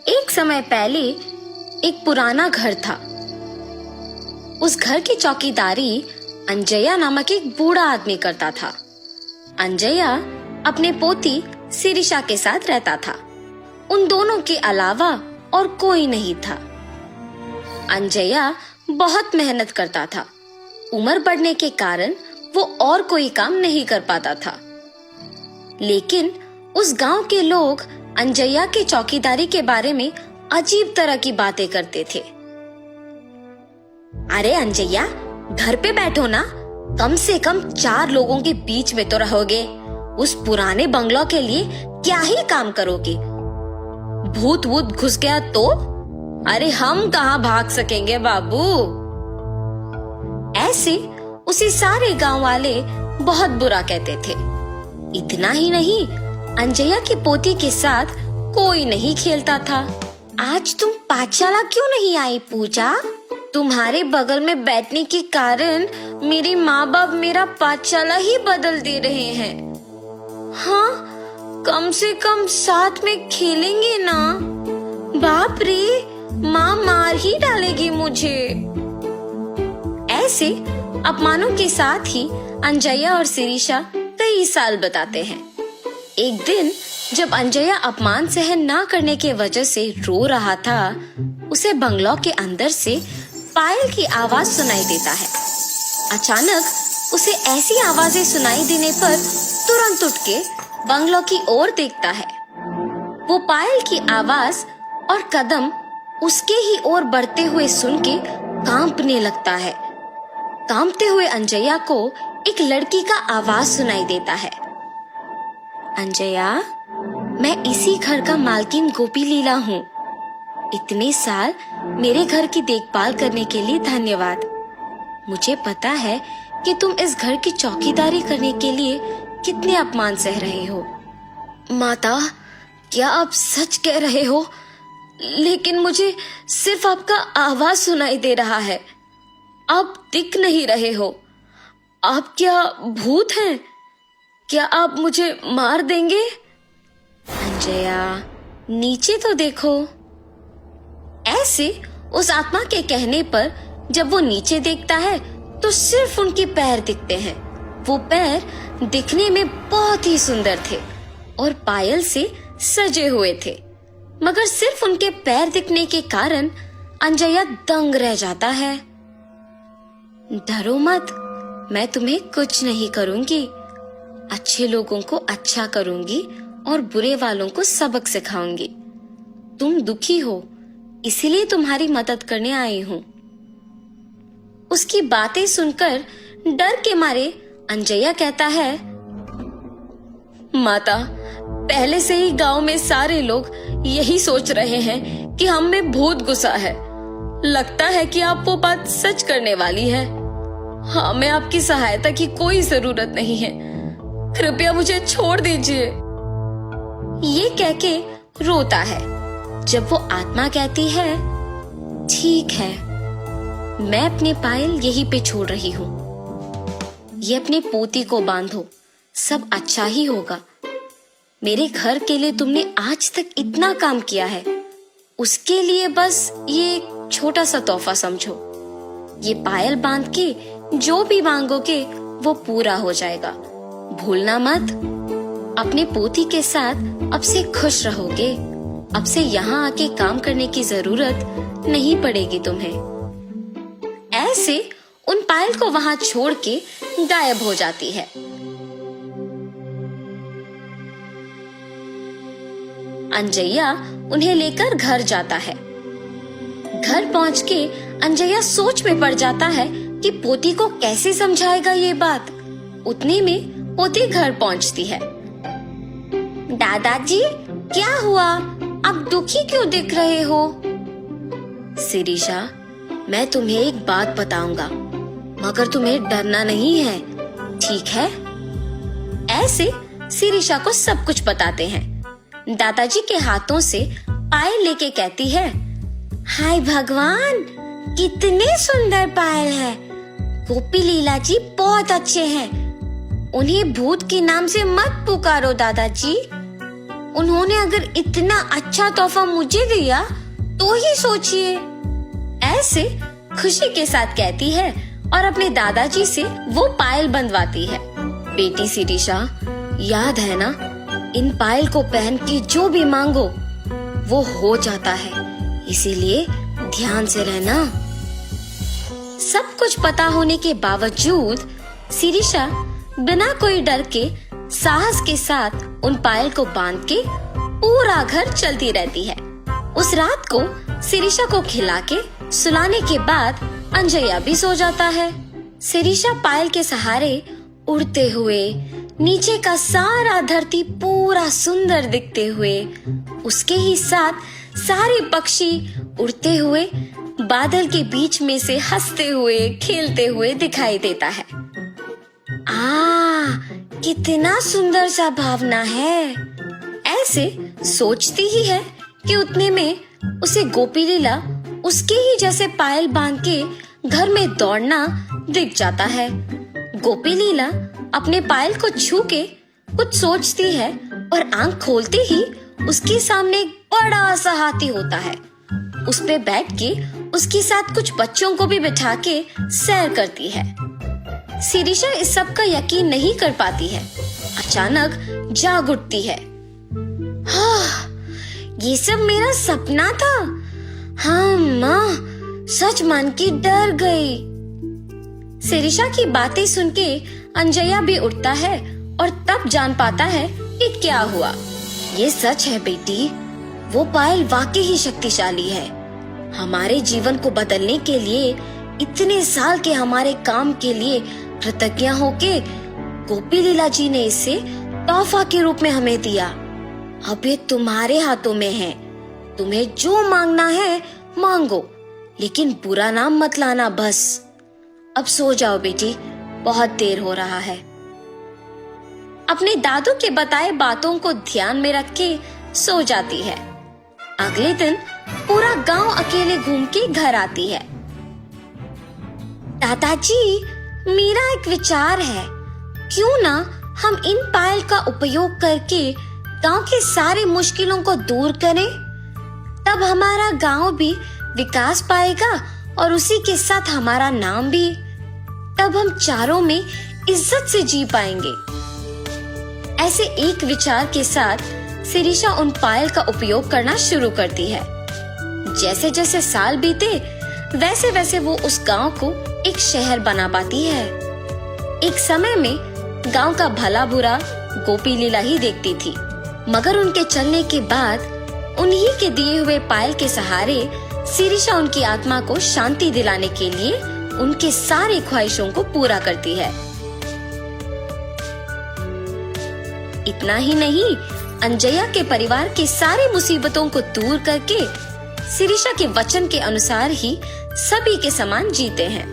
एक समय पहले एक पुराना घर था। उस घर की चौकीदारी अंजया नामक एक बूढ़ा आदमी करता था। अंजया अपने पोती शिरीषा के साथ रहता था। उन दोनों के अलावा और कोई नहीं था। अंजया बहुत मेहनत करता था। उम्र बढ़ने के कारण वो और कोई काम नहीं कर पाता था। लेकिन उस गांव के लोग अंजया की चौकीदारी के बारे में अजीब तरह की बातें करते थे। अरे अंजया, घर पे बैठो ना, कम से कम 4 लोगों के बीच में तो रहोगे। उस पुराने बंगलो के लिए क्या ही काम करोगे? भूत वूत घुस गया तो? अरे हम कहाँ भाग सकेंगे बाबू। ऐसे उसे सारे गांव वाले बहुत बुरा कहते थे। इतना ही नहीं, अंजया की पोती के साथ कोई नहीं खेलता था। आज तुम पाठशाला क्यों नहीं आई पूजा? तुम्हारे बगल में बैठने के कारण मेरे माँ बाप मेरा पाठशाला ही बदल दे रहे हैं। हाँ, कम से कम साथ में खेलेंगे ना। बाप रे, माँ मार ही डालेगी मुझे। ऐसे अपमानों के साथ ही अंजया और शिरीषा कई साल बताते हैं। एक दिन जब अंजया अपमान सहन ना करने के वजह से रो रहा था, उसे बंगलो के अंदर से पायल की आवाज सुनाई देता है। अचानक उसे ऐसी आवाजें सुनाई देने पर तुरंत उठ के बंगलो की ओर देखता है। वो पायल की आवाज और कदम उसके ही ओर बढ़ते हुए सुन के कांपने लगता है। कांपते हुए अंजया को एक लड़की का आवाज सुनाई देता है। अंजया, मैं इसी घर का मालकिन गोपी लीला हूँ। इतने साल मेरे घर की देखभाल करने के लिए धन्यवाद। मुझे पता है कि तुम इस घर की चौकीदारी करने के लिए कितने अपमान सह रहे हो। माता, क्या आप सच कह रहे हो? लेकिन मुझे सिर्फ आपका आवाज सुनाई दे रहा है। आप दिख नहीं रहे हो। आप क्या भूत हैं? क्या आप मुझे मार देंगे? अंजया, नीचे तो देखो। ऐसे उस आत्मा के कहने पर जब वो नीचे देखता है तो सिर्फ उनके पैर दिखते हैं। वो पैर दिखने में बहुत ही सुंदर थे और पायल से सजे हुए थे, मगर सिर्फ उनके पैर दिखने के कारण अंजया दंग रह जाता है। डरो मत, मैं तुम्हें कुछ नहीं करूंगी। अच्छे लोगों को अच्छा करूंगी और बुरे वालों को सबक सिखाऊंगी। तुम दुखी हो, इसीलिए तुम्हारी मदद करने आई हूँ। उसकी बातें सुनकर डर के मारे अंजया कहता है, माता, पहले से ही गांव में सारे लोग यही सोच रहे हैं कि हम में भूत घुसा है। लगता है कि आप वो बात सच करने वाली है। हमें आपकी सहायता की कोई जरूरत नहीं है। कृपया मुझे छोड़ दीजिए। ये कह के रोता है। जब वो आत्मा कहती है, ठीक है, मैं अपने पायल यहीं पे छोड़ रही हूँ। ये अपने पोती को बांधो, सब अच्छा ही होगा। मेरे घर के लिए तुमने आज तक इतना काम किया है, उसके लिए बस ये एक छोटा सा तोहफा समझो। ये पायल बांध के जो भी मांगोगे वो पूरा हो जाएगा। भूलना मत। अपने पोती के साथ अब से खुश रहोगे। अब से यहाँ आके काम करने की जरूरत नहीं पड़ेगी तुम्हें। ऐसे उन पायल को वहां छोड़ के गायब हो जाती है। अंजया उन्हें लेकर घर जाता है। घर पहुंच के अंजया सोच में पड़ जाता है कि पोती को कैसे समझाएगा ये बात। उतने में पोती घर पहुंचती है। दादाजी, क्या हुआ? आप दुखी क्यों दिख रहे हो? शिरीषा, मैं तुम्हें एक बात बताऊंगा, मगर तुम्हें डरना नहीं है, ठीक है? ऐसे शिरीषा को सब कुछ बताते हैं। दादाजी के हाथों से पायल लेके कहती है, हाय भगवान, कितने सुंदर पायल है। गोपी लीला जी बहुत अच्छे हैं। उन्हें भूत के नाम से मत पुकारो दादाजी। उन्होंने अगर इतना अच्छा तोहफा मुझे दिया तो ही सोचिए। ऐसे खुशी के साथ कहती है और अपने दादाजी से वो पायल बंधवाती है। बेटी शिरीषा, याद है ना, इन पायल को पहन के जो भी मांगो वो हो जाता है, इसीलिए ध्यान से रहना। सब कुछ पता होने के बावजूद शिरीषा बिना कोई डर के साहस के साथ उन पायल को बांध के पूरा घर चलती रहती है। उस रात को शिरीषा को खिला के सुलाने के बाद अंजया भी सो जाता है। शिरीषा पायल के सहारे उड़ते हुए नीचे का सारा धरती पूरा सुंदर दिखते हुए, उसके ही साथ सारे पक्षी उड़ते हुए बादल के बीच में से हंसते हुए खेलते हुए दिखाई देता है। कितना सुंदर सा भावना है। ऐसे सोचती ही है कि उतने में उसे गोपी लीला उसके ही जैसे पायल बांध के घर में दौड़ना दिख जाता है। गोपी लीला अपने पायल को छू के कुछ सोचती है और आंख खोलते ही उसके सामने एक बड़ा सा हाथी होता है। उस पे बैठ के उसके साथ कुछ बच्चों को भी बिठा के सैर करती है। शिरीषा इस सब का यकीन नहीं कर पाती है। अचानक जाग उठती है। ये सब मेरा सपना था। हाँ माँ, सच मान के डर गई। शिरीषा की बातें सुन के अंजया भी उठता है और तब जान पाता है कि क्या हुआ। ये सच है बेटी, वो पायल वाकई ही शक्तिशाली है। हमारे जीवन को बदलने के लिए, इतने साल के हमारे काम के लिए कृतज्ञ होके गोपी लीला जी ने इसे तोहफा के रूप में हमें दिया। अब ये तुम्हारे हाथों में है। तुम्हें जो मांगना है मांगो, लेकिन बुरा नाम मत लाना बस। अब सो जाओ बेटी, बहुत देर हो रहा है। अपने दादू के बताए बातों को ध्यान में रख के सो जाती है। अगले दिन पूरा गांव अकेले घूम के घर आती है। दादाजी, मेरा एक विचार है, क्यों ना हम इन पायल का उपयोग करके गांव के सारे मुश्किलों को दूर करें। तब हमारा गांव भी विकास पाएगा और उसी के साथ हमारा नाम भी। तब हम चारों में इज्जत से जी पाएंगे। ऐसे एक विचार के साथ शिरीषा उन पायल का उपयोग करना शुरू करती है। जैसे जैसे साल बीते वैसे वैसे वो उस गांव को एक शहर बना पाती है। एक समय में गांव का भला बुरा गोपी लीला ही देखती थी, मगर उनके चलने के बाद उन्हीं के दिए हुए पायल के सहारे शिरीषा उनकी आत्मा को शांति दिलाने के लिए उनके सारे ख्वाहिशों को पूरा करती है। इतना ही नहीं, अंजया के परिवार के सारे मुसीबतों को दूर करके शिरीषा के वचन के अनुसार ही सभी के समान जीते हैं।